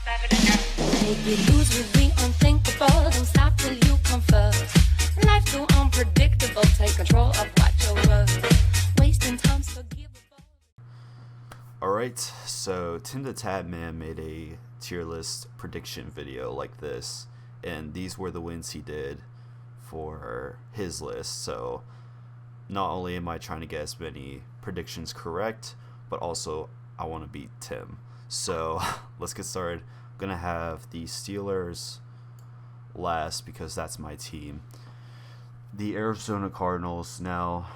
Make you lose with the unthinkable. Don't stop till you come first. Life's too unpredictable. Take control of what you're worth. Wasting time's forgivable. Alright, so timthetatman made a tier list prediction video like this, and these were the wins he did for his list. So not only am I trying to get as many predictions correct, but also I want to beat Tim. So let's get started. I'm going to have the Steelers last because that's my team. The Arizona Cardinals, now,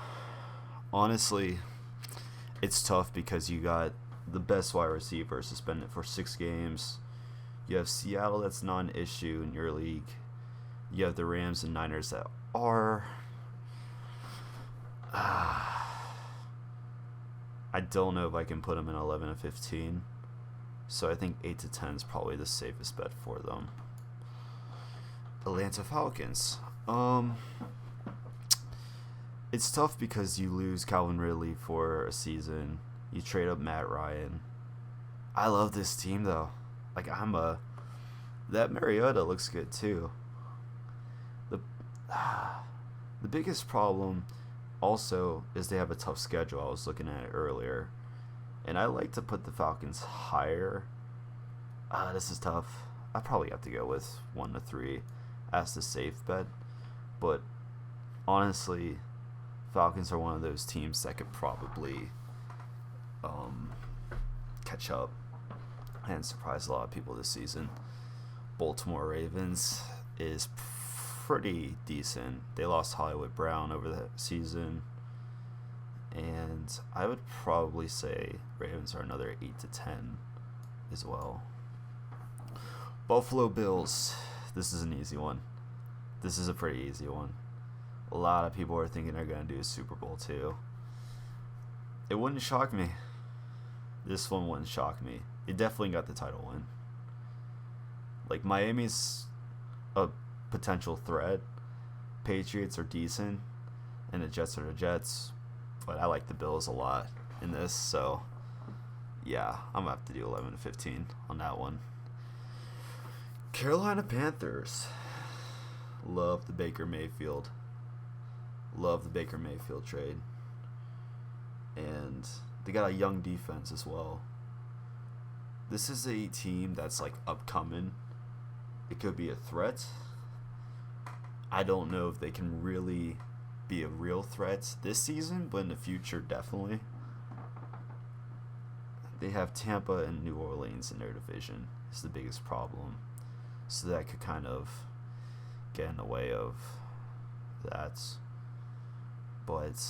honestly, it's tough because you got the best wide receiver suspended for 6 games. You have Seattle that's not an issue in your league. You have the Rams and Niners that are. I don't know if I can put them in 11 and 15. So I think 8 to 10 is probably the safest bet for them. Atlanta Falcons. It's tough because you lose Calvin Ridley for a season. You trade up Matt Ryan. I love this team though. Like that Mariota looks good too. The biggest problem also is they have a tough schedule. I was looking at it earlier, and I like to put the Falcons higher. This is tough. I probably have to go with 1 to 3 as the safe bet, but honestly, Falcons are one of those teams that could probably catch up and surprise a lot of people this season. Baltimore Ravens is pretty decent. They lost Hollywood Brown over the season, and I would probably say Ravens are another 8 to 10 as well. Buffalo Bills. This is an easy one. This is a pretty easy one. A lot of people are thinking they're going to do a Super Bowl too. It wouldn't shock me. This one wouldn't shock me. It definitely got the title win. Like, Miami's a potential threat. Patriots are decent, and the Jets are the Jets. But I like the Bills a lot in this, so yeah, I'm going to have to do 11 to 15 on that one. Carolina Panthers. Love the Baker Mayfield. Love the Baker Mayfield trade. And they got a young defense as well. This is a team that's like upcoming. It could be a threat. I don't know if they can really be a real threat this season, but in the future, definitely. They have Tampa and New Orleans in their division. It's the biggest problem. So that could kind of get in the way of that. But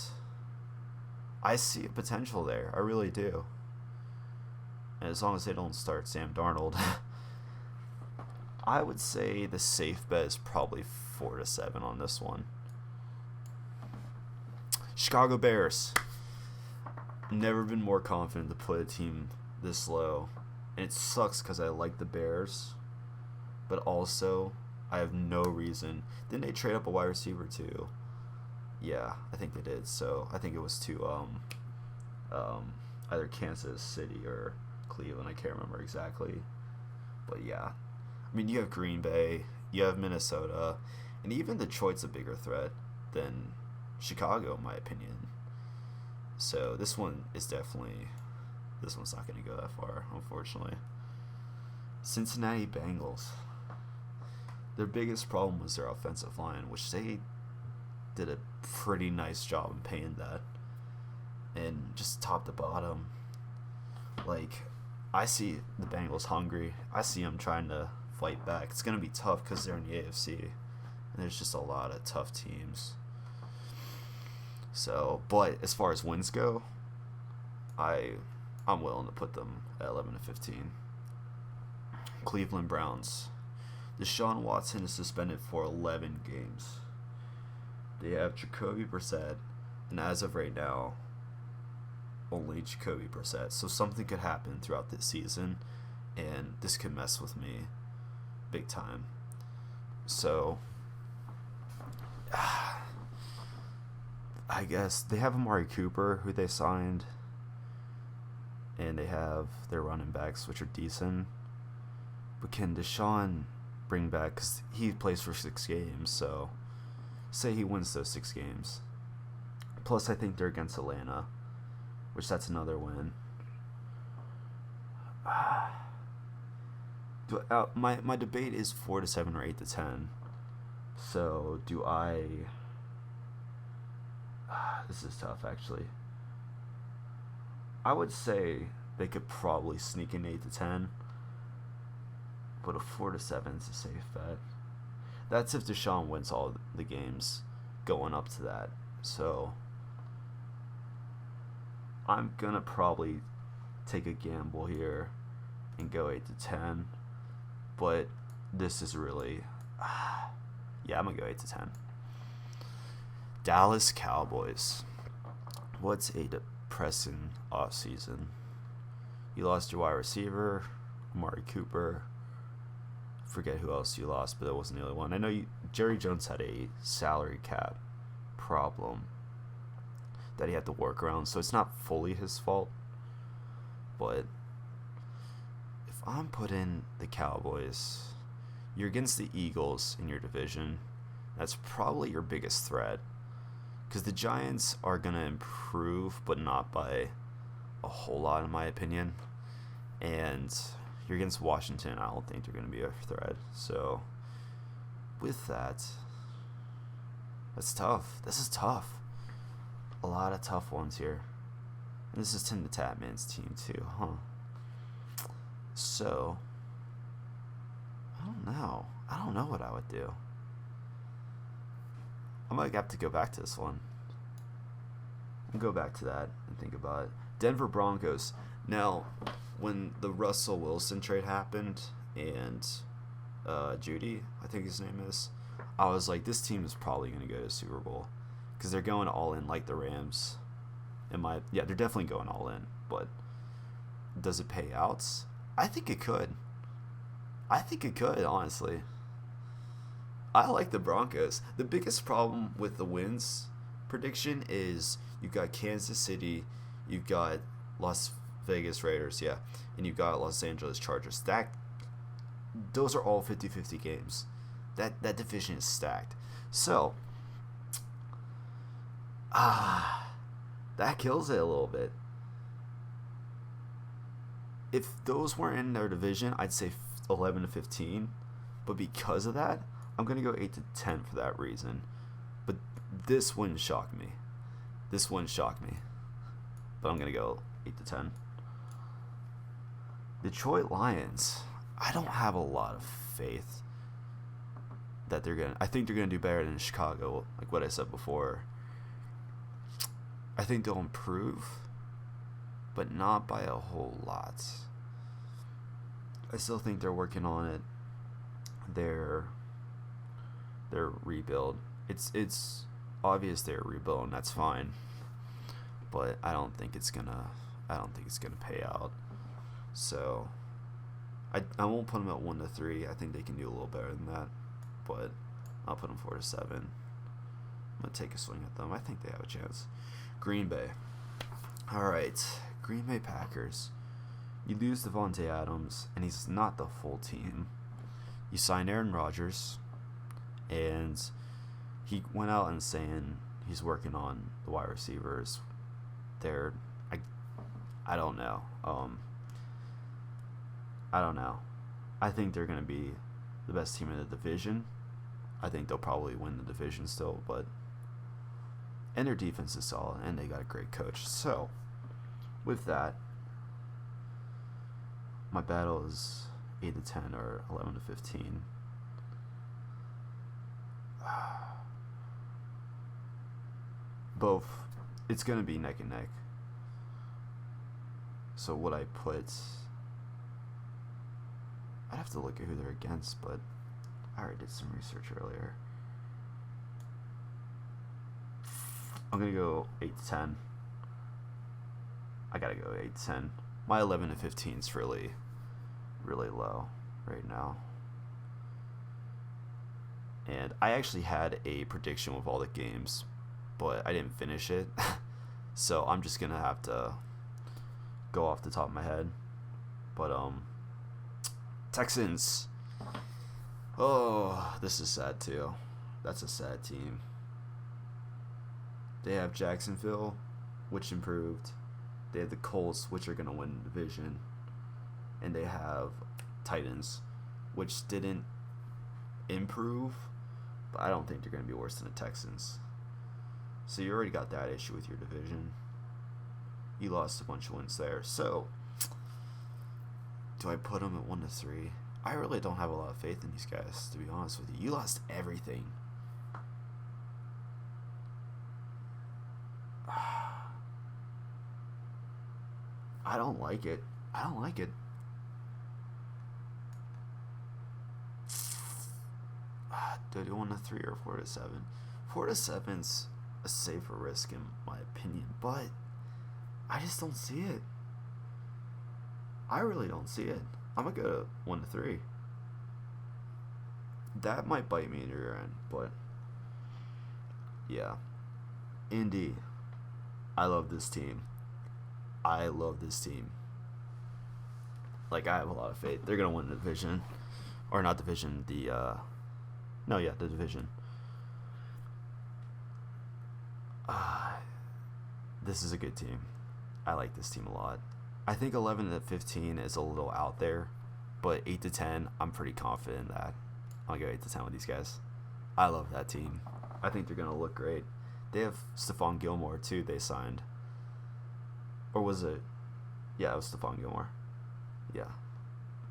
I see a potential there. I really do. And as long as they don't start Sam Darnold, I would say the safe bet is probably 4 to 7 on this one. Chicago Bears. Never been more confident to put a team this low. And it sucks because I like the Bears. But also, I have no reason. Didn't they trade up a wide receiver too? Yeah, I think they did. So I think it was to either Kansas City or Cleveland. I can't remember exactly. But yeah. I mean, you have Green Bay, you have Minnesota, and even Detroit's a bigger threat than Chicago, in my opinion. So this one is definitely, this one's not going to go that far, unfortunately. Cincinnati Bengals. Their biggest problem was their offensive line, which they did a pretty nice job in paying that. And just top to bottom, like, I see the Bengals hungry. I see them trying to fight back. It's going to be tough because they're in the AFC. And there's just a lot of tough teams. So, but as far as wins go, I'm willing to put them at 11 to 15. Cleveland Browns. Deshaun Watson is suspended for 11 games. They have Jacoby Brissett, and as of right now, only Jacoby Brissett. So something could happen throughout this season, and this could mess with me big time. So I guess they have Amari Cooper, who they signed, and they have their running backs, which are decent. But can Deshaun bring back, because he plays for 6 games, so say he wins those 6 games. Plus, I think they're against Atlanta, which that's another win. My debate is 4-7 or 8-10. So do I? This is tough, actually. I would say they could probably sneak in 8-10, but a 4-7 is a safe bet. That's if Deshaun wins all the games going up to that. So I'm gonna probably take a gamble here and go 8-10, but this is really, yeah, I'm gonna go 8-10. Dallas Cowboys. What's a depressing offseason? You lost your wide receiver, Amari Cooper. Forget who else you lost, but that wasn't the only one. I know Jerry Jones had a salary cap problem that he had to work around, so it's not fully his fault. But if I'm putting the Cowboys, you're against the Eagles in your division. That's probably your biggest threat, because the Giants are going to improve, but not by a whole lot, in my opinion. And you're against Washington. I don't think they're going to be a threat. So with that, that's tough. This is tough. A lot of tough ones here. And this is Tim the Tatman's team too, huh? So I don't know what I would do. I might have to go back to this one. I'll go back to that and think about it. Denver Broncos. Now, when the Russell Wilson trade happened and Judy, I think his name is, I was like, this team is probably going to go to Super Bowl because they're going all in like the Rams. They're definitely going all in, but does it pay out? I think it could. Honestly. I like the Broncos. The biggest problem with the wins prediction is you've got Kansas City, you've got Las Vegas Raiders, yeah, and you've got Los Angeles Chargers. Those are all 50-50 games. That division is stacked. So, that kills it a little bit. If those weren't in their division, I'd say 11-15, but because of that, I'm going to go 8-10 for that reason. But this wouldn't shock me. But I'm going to go 8-10. Detroit Lions. I don't have a lot of faith that I think they're going to do better than Chicago, like what I said before. I think they'll improve, but not by a whole lot. I still think they're working on it. Their rebuild. It's obvious they're rebuilding. That's fine, but I don't think it's gonna pay out. So I won't put them at 1-3. I think they can do a little better than that, but I'll put them 4-7. I'm gonna take a swing at them. I think they have a chance. Green Bay. All right, Green Bay Packers. You lose Devontae Adams, and he's not the full team. You sign Aaron Rodgers, and he went out and saying he's working on the wide receivers. I don't know. I don't know. I think they're going to be the best team in the division. I think they'll probably win the division still, and their defense is solid, and they got a great coach. So, with that, my battle is 8-10 or 11-15. Both. It's going to be neck and neck. So what I put, I'd have to look at who they're against, but I already did some research earlier. I'm going to go 8-10. I got to go 8-10. My 11-15 is really, really low right now. And I actually had a prediction with all the games, but I didn't finish it. So I'm just going to have to go off the top of my head. But Texans. Oh, this is sad too. That's a sad team. They have Jacksonville, which improved. They have the Colts, which are going to win the division. And they have Titans, which didn't improve, but I don't think they're going to be worse than the Texans. So you already got that issue with your division. You lost a bunch of wins there. So, do I put them at 1-3? I really don't have a lot of faith in these guys, to be honest with you. You lost everything. I don't like it. I don't like it. Do I do 1-3 or 4-7? 4-7's a safer risk in my opinion, but I just don't see it. I really don't see it. I'm gonna go to 1-3. That might bite me in the rear end, but yeah. Indy. I love this team. I love this team. Like, I have a lot of faith. They're gonna win the division, or not division. The division. This is a good team. I like this team a lot. I think 11-15 is a little out there, but 8-10, I'm pretty confident in that. I'll go 8-10 with these guys. I love that team. I think they're gonna look great. They have Stephon Gilmore too. They signed, or was it? Yeah, it was Stephon Gilmore. Yeah,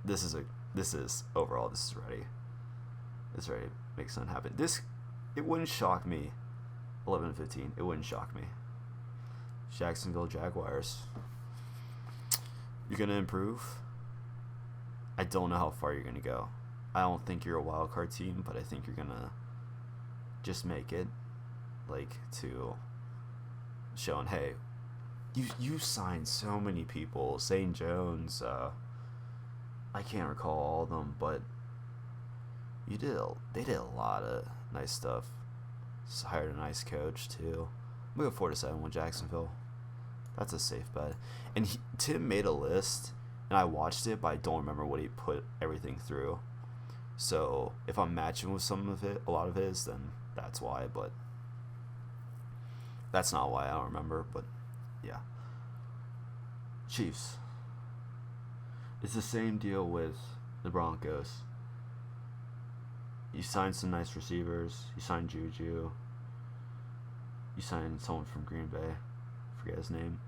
this is overall. This is ready. It's ready to make something happen. It wouldn't shock me. 11-15. It wouldn't shock me. Jacksonville Jaguars. You're gonna improve. I don't know how far you're gonna go. I don't think you're a wild card team, but I think you're gonna just make it, like, to showing, hey, you signed so many people. St. Jones. I can't recall all of them, but they did a lot of nice stuff. Just hired a nice coach too. I'm gonna go 4-7 with Jacksonville. That's a safe bet. And Tim made a list, and I watched it, but I don't remember what he put everything through. So if I'm matching with some of it, a lot of his, then that's why. But that's not why. I don't remember. But yeah. Chiefs. It's the same deal with the Broncos. You signed some nice receivers. You signed Juju. You signed someone from Green Bay. I forget his name.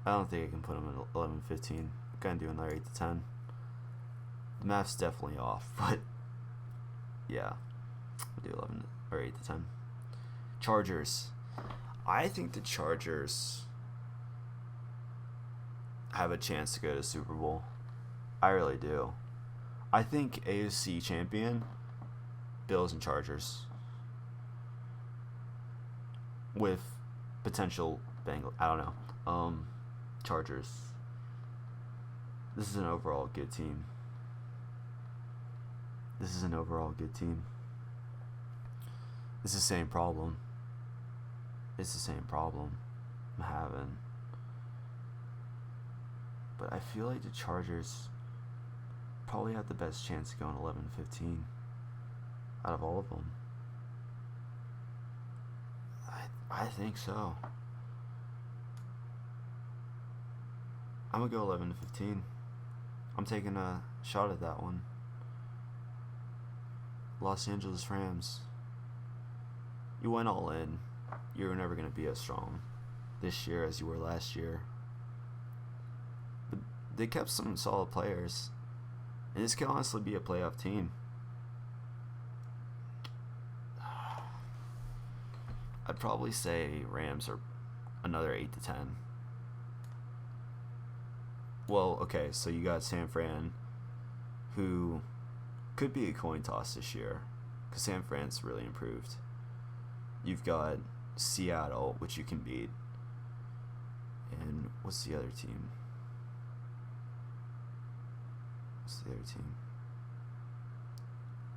I don't think I can put him at 11-15. I'm going to do another 8-10. The math's definitely off, but yeah. We'll do 11 or 8-10. Chargers. I think the Chargers have a chance to go to Super Bowl. I really do. I think AFC champion, Bills and Chargers, with potential Bengals. I don't know. Chargers. This is an overall good team. It's the same problem. I'm having. But I feel like the Chargers probably have the best chance of going 11-15 out of all of them. I think so. I'm going to go 11-15. I'm taking a shot at that one. Los Angeles Rams. You went all in. You're never going to be as strong this year as you were last year. But they kept some solid players. And this could honestly be a playoff team. I'd probably say Rams are another 8-10. Well, okay, so you got San Fran, who could be a coin toss this year, because San Fran's really improved. You've got Seattle, which you can beat. And what's the other team?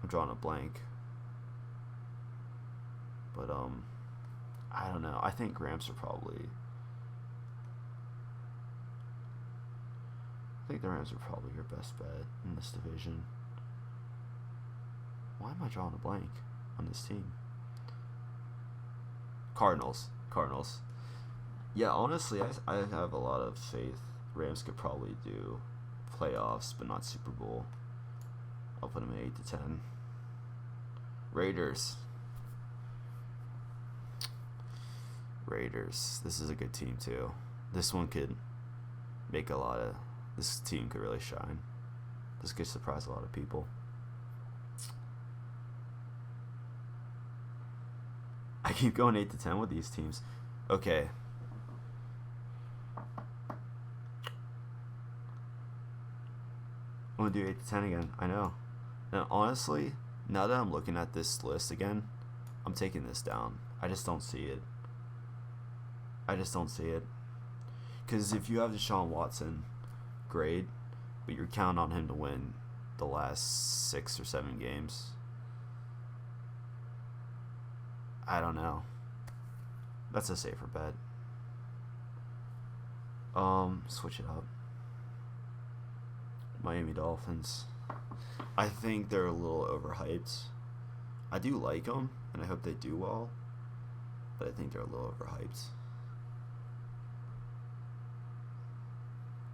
I'm drawing a blank. But, I don't know. I think Rams are probably think the Rams are probably your best bet in this division. Why am I drawing a blank on this team? Cardinals. Yeah, honestly, I have a lot of faith. Rams could probably do playoffs, but not Super Bowl. I'll put them at 8 to 10. Raiders. This is a good team too. This one could make a lot of. This team could really shine. This could surprise a lot of people. I keep going 8 to 10 with these teams. Okay. I'm going to do 8 to 10 again. I know. And honestly, now that I'm looking at this list again, I'm taking this down. I just don't see it. Because if you have Deshaun Watson, great, but you're counting on him to win the last 6 or 7 games. I don't know. That's a safer bet. Switch it up. Miami Dolphins. I think they're a little overhyped. I do like them, and I hope they do well, but I think they're a little overhyped.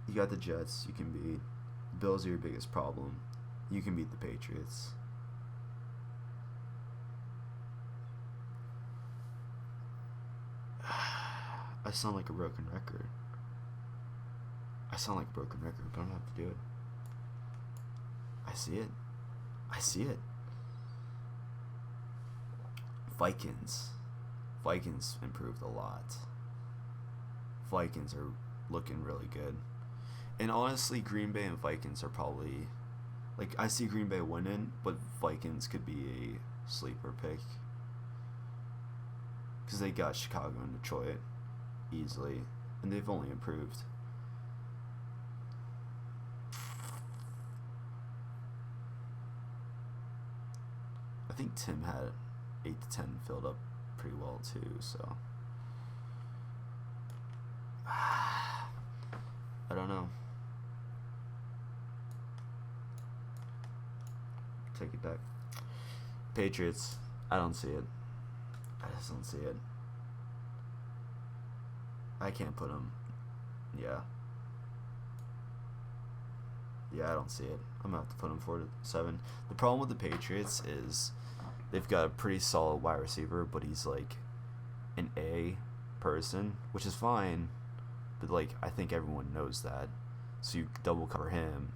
You got the Jets, you can beat. Bills are your biggest problem. You can beat the Patriots. I sound like a broken record. But I don't have to do it. I see it. Vikings improved a lot. Vikings are looking really good. And honestly, Green Bay and Vikings are probably, like, I see Green Bay winning, but Vikings could be a sleeper pick. Because they got Chicago and Detroit easily, and they've only improved. I think Tim had 8 to 10 filled up pretty well too, so I don't know. Take it back. Patriots, I don't see it. I just don't see it. I can't put them. Yeah, I don't see it. I'm going to have to put them 4 to 7. The problem with the Patriots is they've got a pretty solid wide receiver, but he's like an A person, which is fine, but like I think everyone knows that. So you double cover him.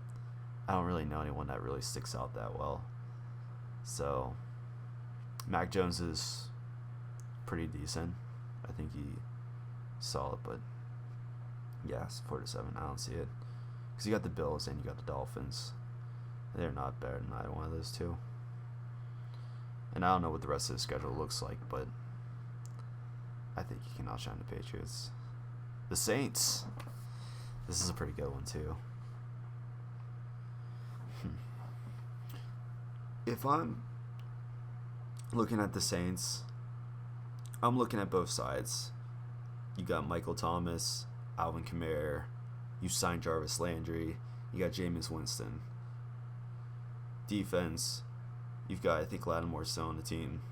I don't really know anyone that really sticks out that well. So Mac Jones is pretty decent. I think he's solid, but yeah, it's 4 to 7. I don't see it. Because you got the Bills and you got the Dolphins. They're not better than either one of those two. And I don't know what the rest of the schedule looks like, but I think you can outshine the Patriots. The Saints. This is a pretty good one, too. If I'm looking at the Saints, I'm looking at both sides. You got Michael Thomas, Alvin Kamara. You signed Jarvis Landry. You got Jameis Winston. Defense, you've got, I think, Lattimore still on the team.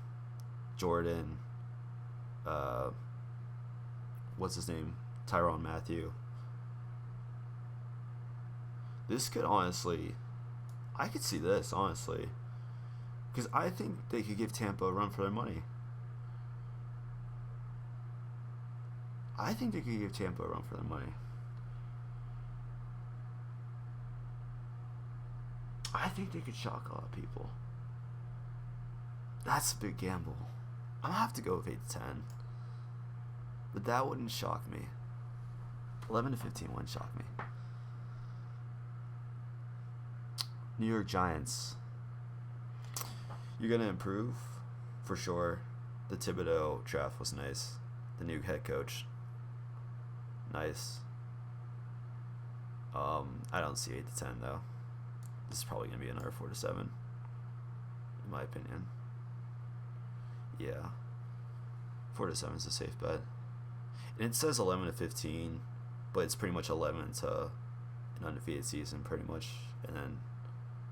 Jordan. What's his name? Tyrann Mathieu. This could honestly, I could see this, honestly. Because I think they could give Tampa a run for their money. I think they could give Tampa a run for their money. I think they could shock a lot of people. That's a big gamble. I'm going to have to go with 8 to 10. But that wouldn't shock me. 11 to 15 wouldn't shock me. New York Giants. You're going to improve, for sure. The Thibodeau draft was nice. The new head coach. Nice. I don't see 8 to 10, though. This is probably going to be another 4 to 7, in my opinion. Yeah. 4 to 7 is a safe bet. And it says 11 to 15, but it's pretty much 11 to an undefeated season pretty much, and then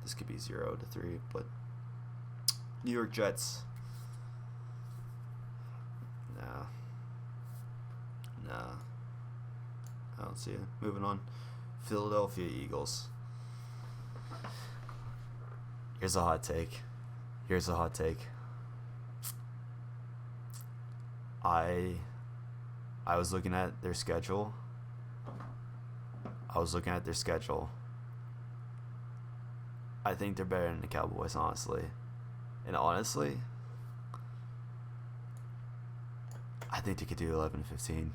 this could be 0-3. But New York Jets, nah, I don't see it. Moving on, Philadelphia Eagles. Here's a hot take. I was looking at their schedule. I think they're better than the Cowboys, honestly. And honestly, I think they could do 11-15.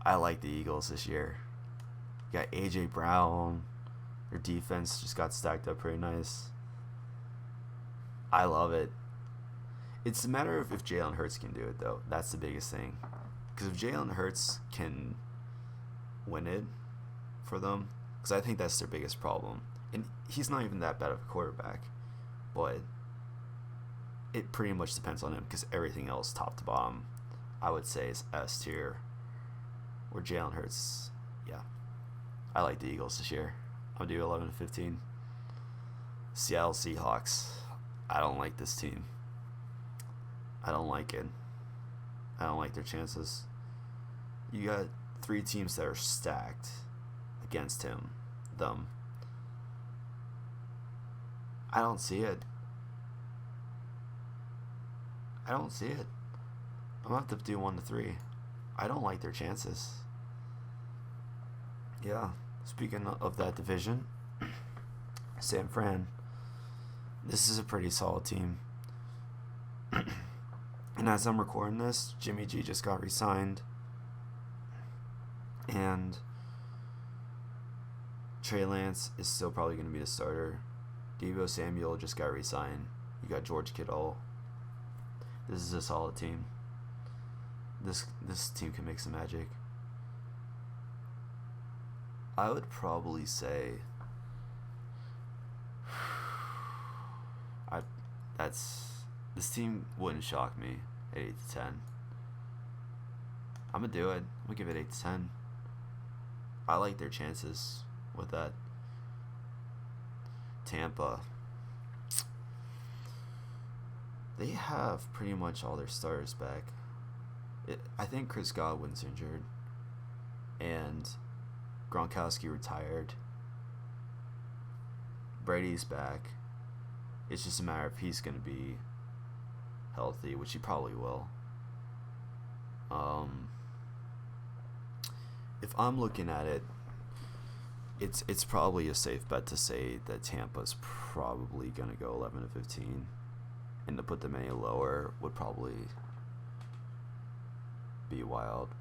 I like the Eagles this year. You got A.J. Brown. Their defense just got stacked up pretty nice. I love it. It's a matter of if Jalen Hurts can do it, though. That's the biggest thing. Because if Jalen Hurts can win it for them, because I think that's their biggest problem. And he's not even that bad of a quarterback, but it pretty much depends on him because everything else, top to bottom, I would say is S tier. Where Jalen Hurts, yeah. I like the Eagles this year. I'm going to do 11-15. Seattle Seahawks. I don't like this team. I don't like it. I don't like their chances. You got 3 teams that are stacked against them. I don't see it. I'm going to have to do 1-3. I don't like their chances. Yeah. Speaking of that division, San Fran. This is a pretty solid team. And as I'm recording this, Jimmy G just got re-signed. And Trey Lance is still probably going to be the starter. Deebo Samuel just got re-signed. You got George Kittle. This is a solid team. This team can make some magic. I would probably say this team wouldn't shock me at 8-10. I'm gonna do it. I'm gonna give it 8-10. I like their chances with that. Tampa. They have pretty much all their starters back. I think Chris Godwin's injured, and Gronkowski retired. Brady's back. It's just a matter of he's going to be healthy, which he probably will. If I'm looking at it, it's probably a safe bet to say that Tampa's probably going to go 11-15, and to put them any lower would probably be wild.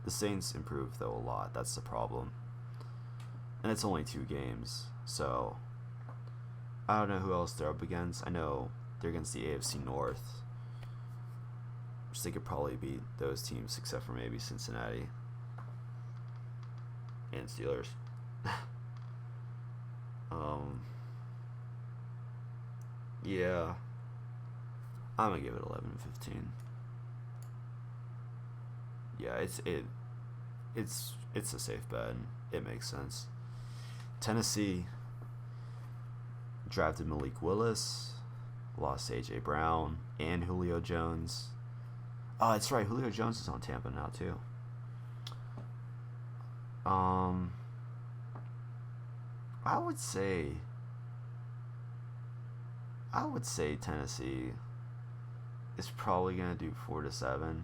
The Saints improved, though, a lot. That's the problem. And it's only 2 games, so I don't know who else they're up against. I know they're against the AFC North, which they could probably beat those teams except for maybe Cincinnati and Steelers. Yeah, I'm gonna give it 11-15. Yeah, it's a safe bet. It makes sense. Tennessee drafted Malik Willis, lost A.J. Brown and Julio Jones. Oh, that's right. Julio Jones is on Tampa now too. I would say Tennessee is probably gonna do 4-7,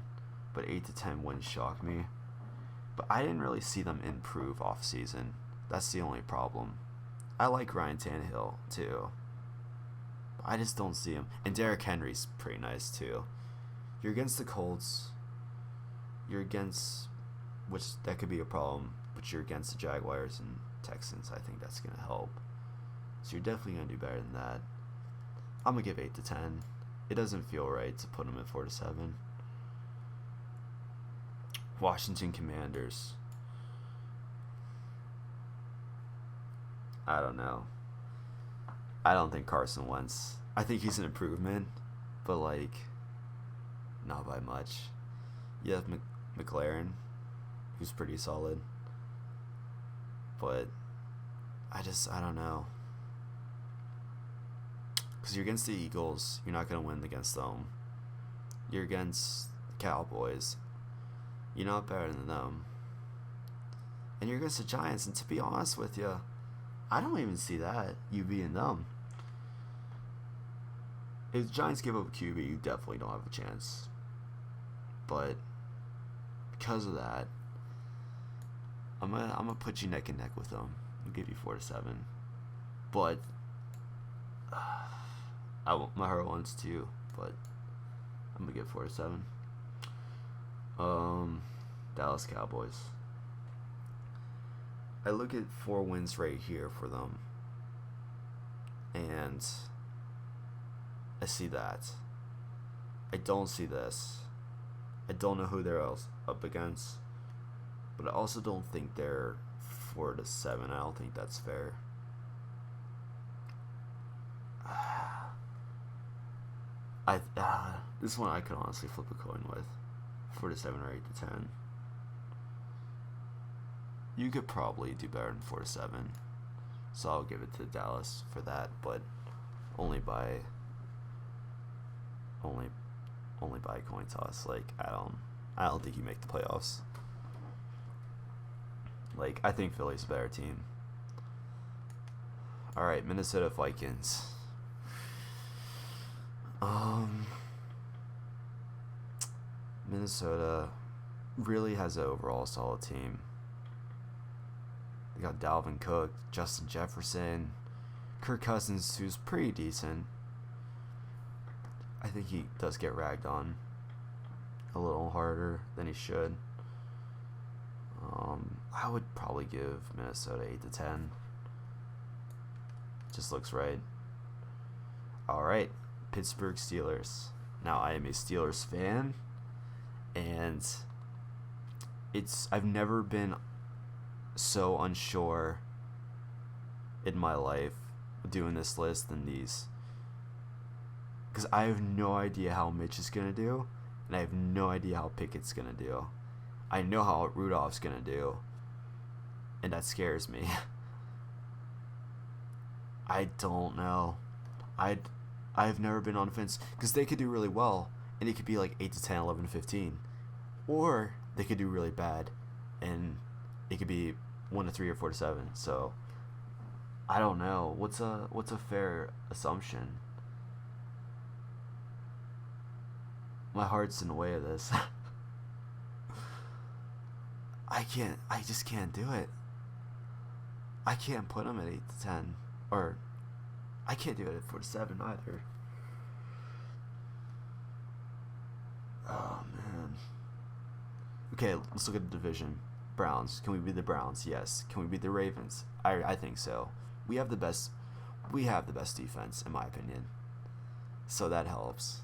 but 8-10 wouldn't shock me. But I didn't really see them improve off season. That's the only problem. I like Ryan Tannehill too. But I just don't see him. And Derrick Henry's pretty nice too. You're against the Colts. You're against, which that could be a problem, but you're against the Jaguars and Texans. I think that's gonna help. So you're definitely gonna do better than that. I'm gonna give 8-10. It doesn't feel right to put them at 4-7. Washington Commanders. I don't know. I don't think Carson Wentz. I think he's an improvement, but not by much. You have McLaren, who's pretty solid. But I don't know. Because you're against the Eagles, you're not going to win against them. You're against the Cowboys, you're not better than them. And you're against the Giants, and to be honest with you, I don't even see that, you being them. If the Giants give up a QB, you definitely don't have a chance. But because of that, I'm gonna put you neck and neck with them. I'll give you 4-7. But my heart wants to, but I'm gonna get 4-7. Dallas Cowboys. I look at 4 wins right here for them, and I see that. I don't see this. I don't know who they're else up against, but I also don't think they're 4-7. I don't think that's fair. This one I could honestly flip a coin with. 4-7 or 8-10. You could probably do better than 4-7, so I'll give it to Dallas for that, but only by coin toss. Like, I don't think you make the playoffs. Like, I think Philly's a better team. All right, Minnesota Vikings. Minnesota really has an overall solid team. They got Dalvin Cook, Justin Jefferson, Kirk Cousins, who's pretty decent. I think he does get ragged on a little harder than he should. I would probably give Minnesota 8-10. Just looks right. Alright, Pittsburgh Steelers. Now, I am a Steelers fan, and I've never been so unsure in my life doing this list than these, because I have no idea how Mitch is gonna do, and I have no idea how Pickett's gonna do. I know how Rudolph's gonna do, and that scares me. I don't know. I've never been on the fence, because they could do really well, and it could be like 8-10, 11-15, or they could do really bad, and it could be 1-3 or 4-7. So I don't know. What's a fair assumption? My heart's in the way of this. I just can't do it. I can't put them at 8-10, or I can't do it at 4-7 either. Oh man. Okay, let's look at the division. Browns. Can we beat the Browns? Yes. Can we beat the Ravens? I think so. We have the best defense, in my opinion. So that helps.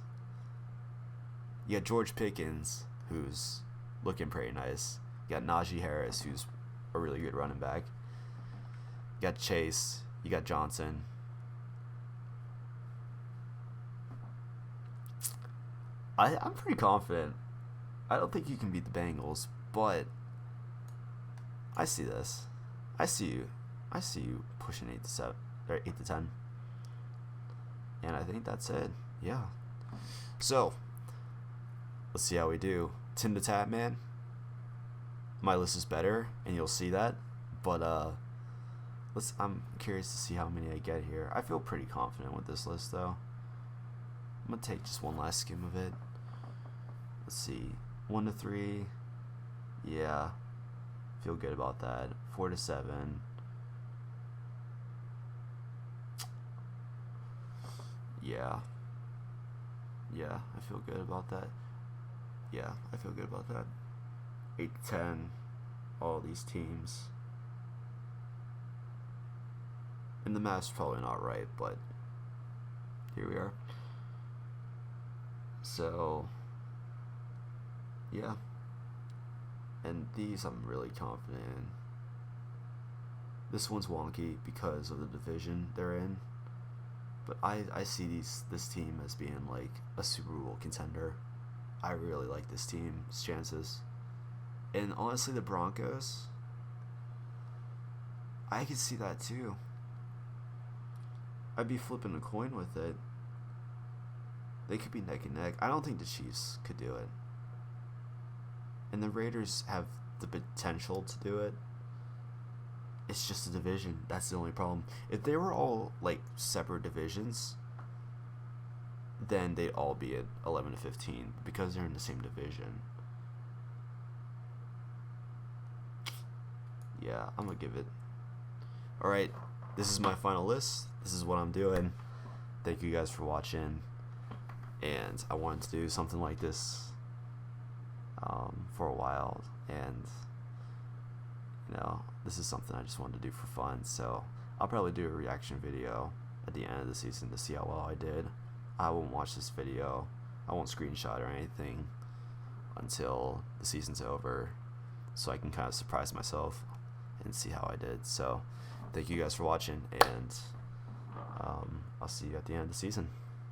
You got George Pickens, who's looking pretty nice. You got Najee Harris, who's a really good running back. You got Chase. You got Johnson. I'm pretty confident. I don't think you can beat the Bengals, but I see this. I see you pushing 8-7 or 8-10. And I think that's it. Yeah. So, let's see how we do. timthetatman. My list is better, and you'll see that. But I'm curious to see how many I get here. I feel pretty confident with this list, though. I'm gonna take just one last skim of it. Let's see. 1-3. Yeah. Feel good about that. 4-7. Yeah. Yeah, I feel good about that. Yeah, I feel good about that. 8-10. All these teams. And the math's probably not right, but here we are. So, yeah. And these I'm really confident in. This one's wonky because of the division they're in. But I see this team as being like a Super Bowl contender. I really like this team's chances. And honestly, the Broncos, I could see that too. I'd be flipping a coin with it. They could be neck and neck. I don't think the Chiefs could do it. And the Raiders have the potential to do it. It's just a division. That's the only problem. If they were all like separate divisions, then they'd all be at 11-15 because they're in the same division. Yeah, I'm gonna give it. All right, this is my final list. This is what I'm doing. Thank you guys for watching. And I wanted to do something like this for a while, and this is something I just wanted to do for fun. So I'll probably do a reaction video at the end of the season to see how well I did. I won't watch this video. I won't screenshot or anything until the season's over, so I can kind of surprise myself and see how I did. So thank you guys for watching, and I'll see you at the end of the season.